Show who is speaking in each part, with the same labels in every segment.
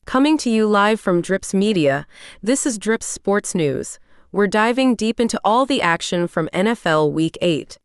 Speaker 1: Coming to you live from Drips Media, this is Drips Sports News. We're diving deep into all the action from NFL Week 8.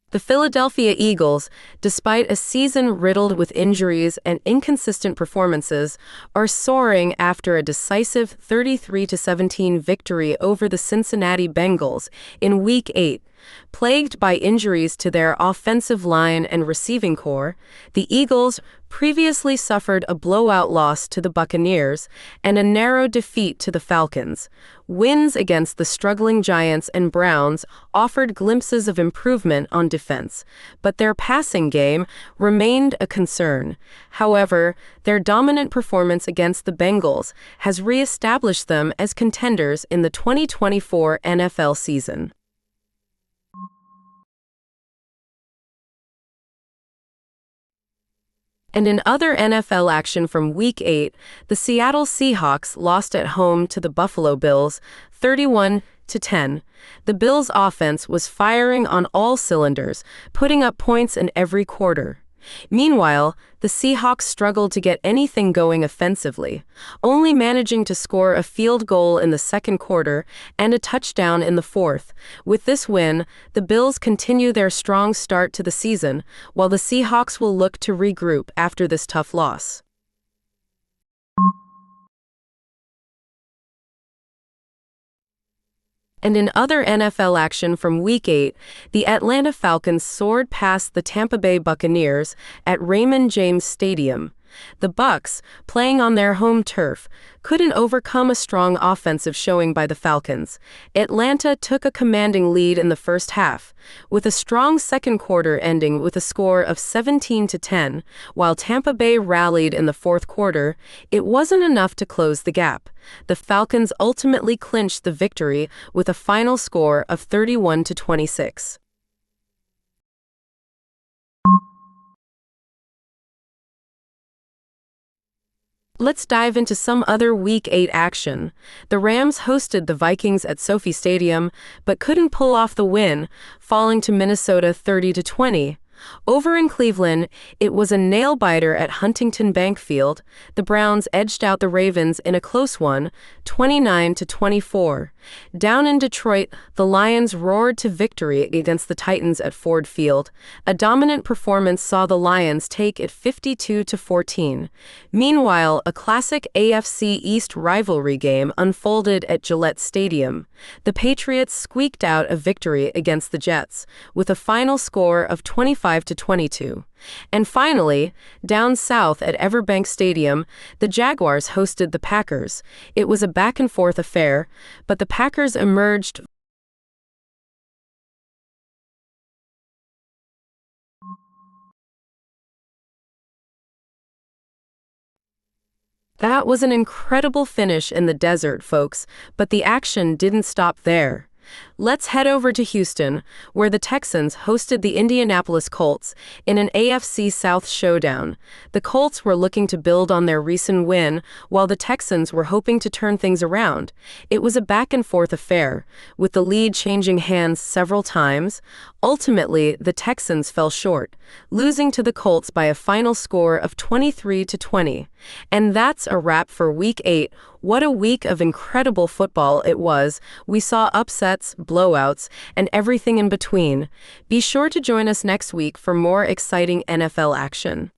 Speaker 1: The Philadelphia Eagles, despite a season riddled with injuries and inconsistent performances, are soaring after a decisive 33-17 victory over the Cincinnati Bengals in Week 8. Plagued by injuries to their offensive line and receiving corps, the Eagles previously suffered a blowout loss to the Buccaneers and a narrow defeat to the Falcons. Wins against the struggling Giants and Browns offered glimpses of improvement on defense, but their passing game remained a concern. However, their dominant performance against the Bengals has re-established them as contenders in the 2024 NFL season. And in other NFL action from Week 8, the Seattle Seahawks lost at home to the Buffalo Bills 31-10. The Bills' offense was firing on all cylinders, putting up points in every quarter. Meanwhile, the Seahawks struggled to get anything going offensively, only managing to score a field goal in the second quarter and a touchdown in the fourth. With this win, the Bills continue their strong start to the season, while the Seahawks will look to regroup after this tough loss. And in other NFL action from Week 8, the Atlanta Falcons soared past the Tampa Bay Buccaneers at Raymond James Stadium. The Bucs, playing on their home turf, couldn't overcome a strong offensive showing by the Falcons. Atlanta took a commanding lead in the first half, with a strong second quarter ending with a score of 17-10. While Tampa Bay rallied in the fourth quarter, it wasn't enough to close the gap. The Falcons ultimately clinched the victory with a final score of 31-26. Let's dive into some other Week 8 action. The Rams hosted the Vikings at SoFi Stadium, but couldn't pull off the win, falling to Minnesota 30-20. Over in Cleveland, it was a nail-biter at Huntington Bank Field. The Browns edged out the Ravens in a close one, 29-24. Down in Detroit, the Lions roared to victory against the Titans at Ford Field. A dominant performance saw the Lions take it 52-14. Meanwhile, a classic AFC East rivalry game unfolded at Gillette Stadium. The Patriots squeaked out a victory against the Jets, with a final score of 25-22. And finally, down south at Everbank Stadium, the Jaguars hosted the Packers. It was a back-and-forth affair, but the Packers emerged. That was an incredible finish in the desert, folks, but the action didn't stop there. Let's head over to Houston, where the Texans hosted the Indianapolis Colts in an AFC South showdown. The Colts were looking to build on their recent win, while the Texans were hoping to turn things around. It was a back-and-forth affair, with the lead changing hands several times. Ultimately, the Texans fell short, losing to the Colts by a final score of 23-20. And that's a wrap for Week 8. What a week of incredible football it was. We saw upsets, blowouts, and everything in between. Be sure to join us next week for more exciting NFL action.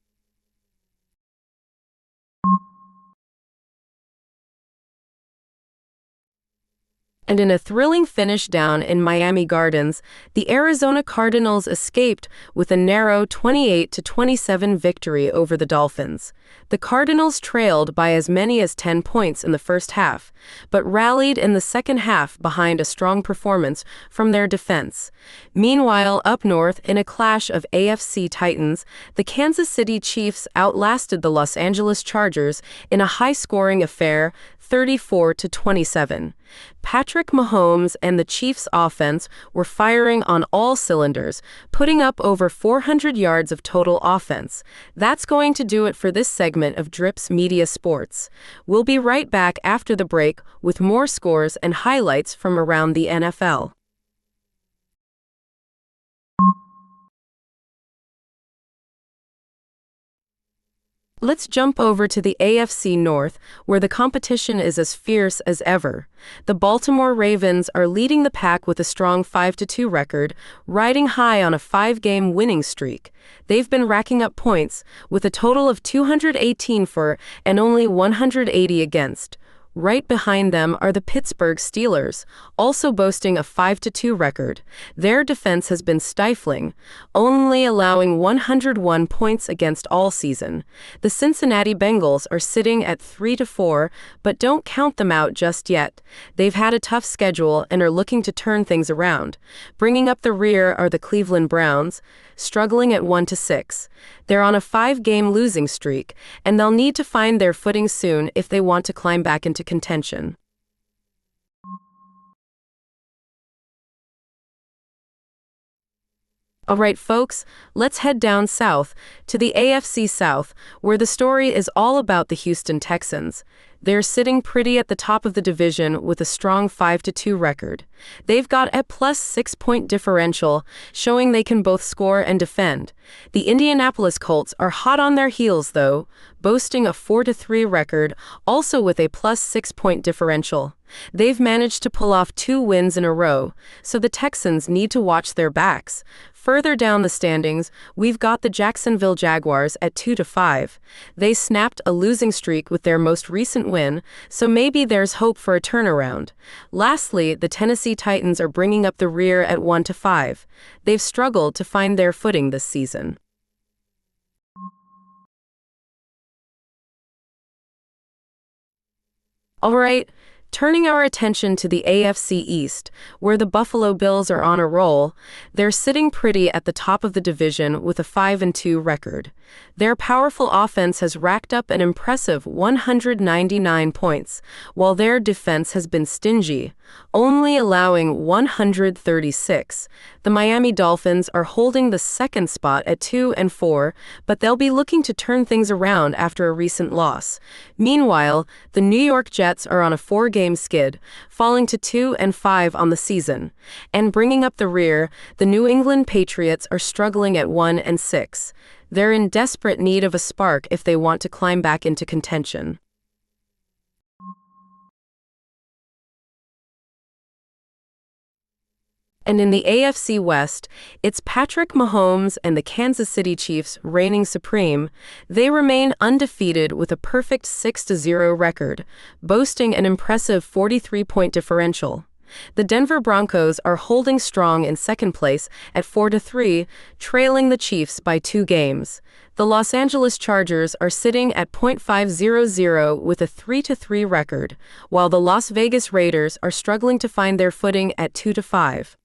Speaker 1: And in a thrilling finish down in Miami Gardens, the Arizona Cardinals escaped with a narrow 28-27 victory over the Dolphins. The Cardinals trailed by as many as 10 points in the first half, but rallied in the second half behind a strong performance from their defense. Meanwhile, up north, in a clash of AFC Titans, the Kansas City Chiefs outlasted the Los Angeles Chargers in a high-scoring affair, 34-27. Patrick Mahomes and the Chiefs' offense were firing on all cylinders, putting up over 400 yards of total offense. That's going to do it for this segment of Drips Media Sports. We'll be right back after the break with more scores and highlights from around the NFL. Let's jump over to the AFC North, where the competition is as fierce as ever. The Baltimore Ravens are leading the pack with a strong 5-2 record, riding high on a 5-game winning streak. They've been racking up points, with a total of 218 for and only 180 against. Right behind them are the Pittsburgh Steelers, also boasting a 5-2 record. Their defense has been stifling, only allowing 101 points against all season. The Cincinnati Bengals are sitting at 3-4, but don't count them out just yet. They've had a tough schedule and are looking to turn things around. Bringing up the rear are the Cleveland Browns, struggling at 1-6. They're on a 5-game losing streak, and they'll need to find their footing soon if they want to climb back into contention. All right, folks, let's head down south to the AFC South, where the story is all about the Houston Texans. They're sitting pretty at the top of the division with a strong 5-2 record. They've got a plus 6-point differential, showing they can both score and defend. The Indianapolis Colts are hot on their heels, though, boasting a 4-3 record, also with a plus 6-point differential. They've managed to pull off 2 wins in a row, so the Texans need to watch their backs. Further down the standings, we've got the Jacksonville Jaguars at 2-5. They snapped a losing streak with their most recent win, so maybe there's hope for a turnaround. Lastly, the Tennessee Titans are bringing up the rear at 1-5. They've struggled to find their footing this season. All right, turning our attention to the AFC East, where the Buffalo Bills are on a roll. They're sitting pretty at the top of the division with a 5-2 record. Their powerful offense has racked up an impressive 199 points, while their defense has been stingy, only allowing 136. The Miami Dolphins are holding the second spot at 2-4, but they'll be looking to turn things around after a recent loss. Meanwhile, the New York Jets are on a 4-game skid, falling to 2-5 on the season. And bringing up the rear, the New England Patriots are struggling at 1-6. They're in desperate need of a spark if they want to climb back into contention. And in the AFC West, it's Patrick Mahomes and the Kansas City Chiefs reigning supreme. They remain undefeated with a perfect 6-0 record, boasting an impressive 43-point differential. The Denver Broncos are holding strong in second place at 4-3, trailing the Chiefs by 2 games. The Los Angeles Chargers are sitting at .500 with a 3-3 record, while the Las Vegas Raiders are struggling to find their footing at 2-5.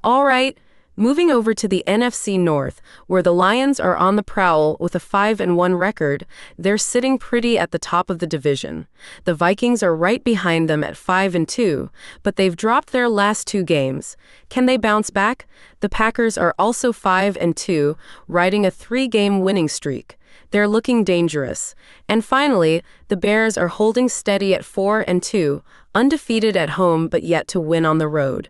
Speaker 1: All right, moving over to the NFC North, where the Lions are on the prowl with a 5-1 record. They're sitting pretty at the top of the division. The Vikings are right behind them at 5-2, but they've dropped their last 2 games. Can they bounce back? The Packers are also 5-2, riding a 3-game winning streak. They're looking dangerous. And finally, the Bears are holding steady at 4-2, undefeated at home but yet to win on the road.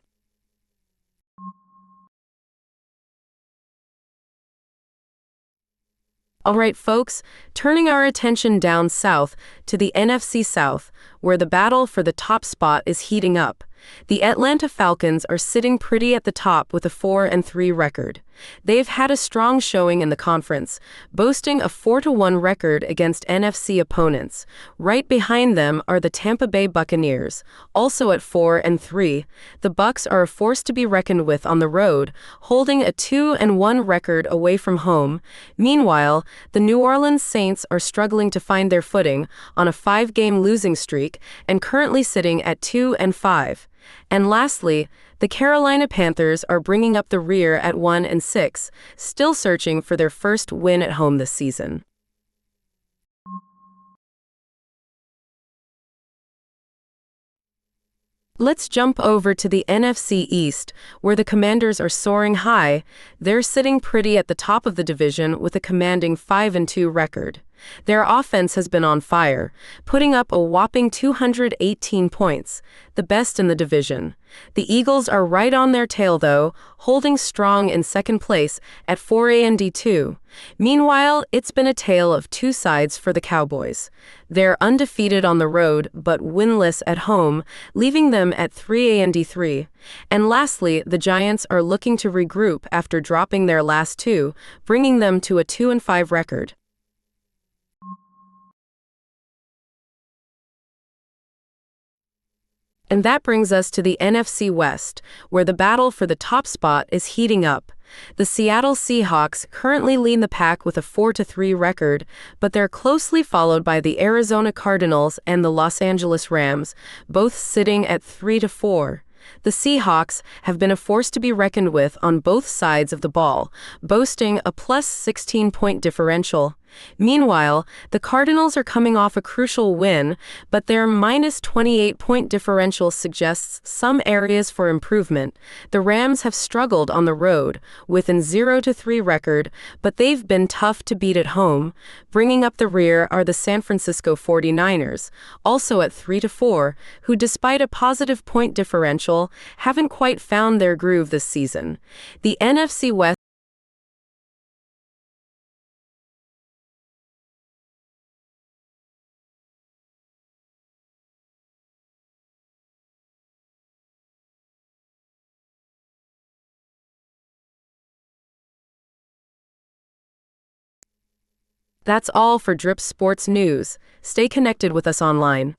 Speaker 1: All right, folks, turning our attention down south to the NFC South, where the battle for the top spot is heating up. The Atlanta Falcons are sitting pretty at the top with a 4-3 record. They've had a strong showing in the conference, boasting a 4-1 record against NFC opponents. Right behind them are the Tampa Bay Buccaneers, also at 4-3. The Bucs are a force to be reckoned with on the road, holding a 2-1 record away from home. Meanwhile, the New Orleans Saints are struggling to find their footing on a 5-game losing streak and currently sitting at 2-5. And lastly, the Carolina Panthers are bringing up the rear at 1-6, still searching for their first win at home this season. Let's jump over to the NFC East, where the Commanders are soaring high. They're sitting pretty at the top of the division with a commanding 5-2 record. Their offense has been on fire, putting up a whopping 218 points, the best in the division. The Eagles are right on their tail, though, holding strong in second place at 4-2. Meanwhile, it's been a tale of two sides for the Cowboys. They're undefeated on the road, but winless at home, leaving them at 3-3. And lastly, the Giants are looking to regroup after dropping their last two, bringing them to a 2-5 record. And that brings us to the NFC West, where the battle for the top spot is heating up. The Seattle Seahawks currently lead the pack with a 4-3 record, but they're closely followed by the Arizona Cardinals and the Los Angeles Rams, both sitting at 3-4. The Seahawks have been a force to be reckoned with on both sides of the ball, boasting a plus 16-point differential. Meanwhile, the Cardinals are coming off a crucial win, but their minus 28-point differential suggests some areas for improvement. The Rams have struggled on the road with an 0-3 record, but they've been tough to beat at home. Bringing up the rear are the San Francisco 49ers, also at 3-4, who despite a positive point differential, haven't quite found their groove this season. The NFC West. That's all for Drip Sports News. Stay connected with us online.